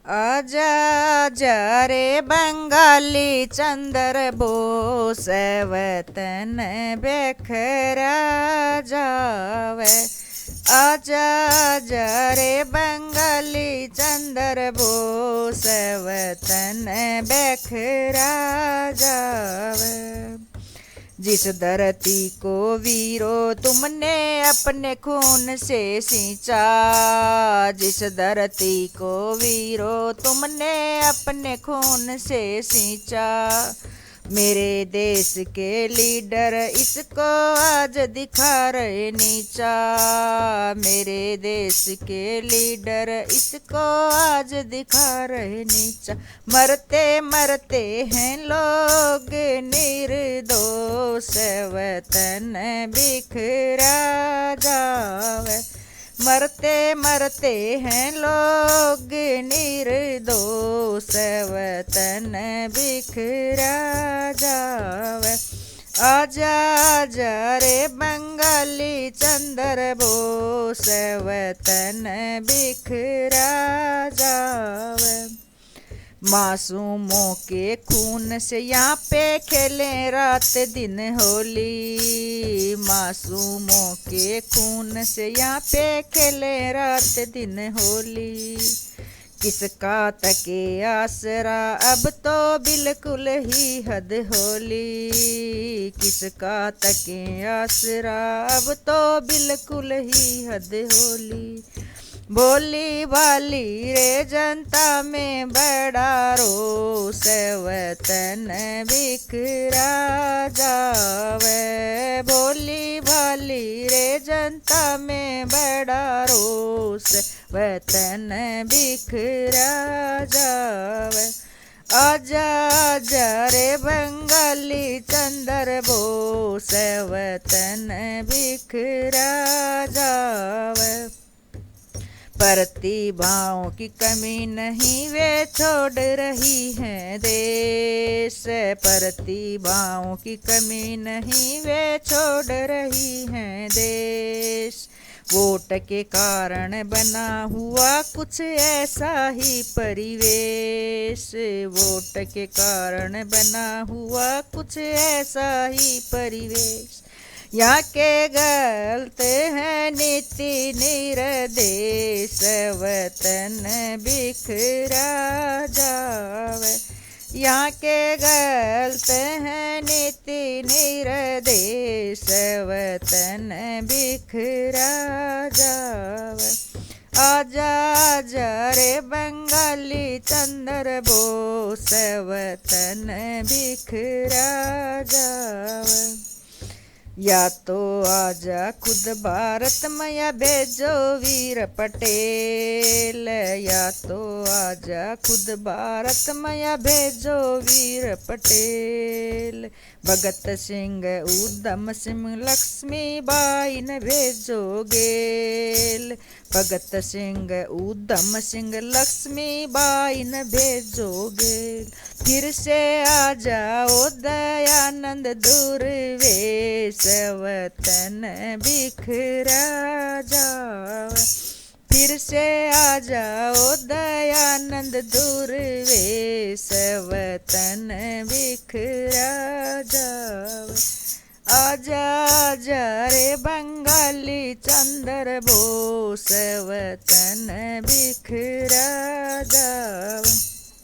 आजा आजा रे बंगाली चंद्र बोस वतन बेखरा जावे। आजा आजा रे बंगाली चंद्र बोस वतन बेखरा जावे। जिस धरती को वीरो तुमने अपने खून से सींचा, जिस धरती को वीरो तुमने अपने खून से सींचा, मेरे देश के लीडर इसको आज दिखा रहे नीचा। मेरे देश के लीडर इसको आज दिखा रहे नीचा। मरते मरते हैं लोग निर्दोष वतन बिखरा जावे। मरते मरते हैं लोग निर्दोष वतन बिखरा जावे। आजा आजा रे बंगाली चंद्र बोस वतन बिखरा जावे। मासूमों के खून से यहाँ पे खेले रात दिन होली। मासूमों के खून से यहाँ पे खेले रात दिन होली। किसका तके आसरा अब तो बिल्कुल ही हद होली। किसका तके आसरा अब तो बिल्कुल ही हद होली। भोली भाली रे जनता में बड़ा रोष वतन बिखरा जावे। भोली भाली रे जनता में बड़ा रोष वतन बिखरा जावे। आजा आजा रे बंगाली चंद्र बोस वतन बिखरा जावे। प्रतिभाओं की कमी नहीं वे छोड़ रही हैं देश। प्रतिभाओं की कमी नहीं वे छोड़ रही हैं देश। वोट के कारण बना हुआ कुछ ऐसा ही परिवेश। वोट के कारण बना हुआ कुछ ऐसा ही परिवेश। यहाँ के गलत है नीति निर्देश वतन बिखरा जावे। यहाँ के गलत है नीति निर्देश वतन बिखरा जावे। आजा आजा रे बंगाली चंद्र बोस वतन बिखरा जावे। या तो आजा खुद भारत में या भेजो वीर पटेल। या तो आजा खुद भारत में या भेजो वीर पटेल। भगत सिंह उधम सिंह लक्ष्मीबाई न भेजो गेल। भगत सिंह उधम सिंह लक्ष्मीबाई न भेजो गेल। फिर से आ जाओ दयानंद दुर्वेश वतन बिखरा जावे। फिर से आ जाओ दयानंद दुर्वेश वतन बिखरा जावे। आजा आजा रे बंगाली चंद्र बोस वतन बिखरा जावे।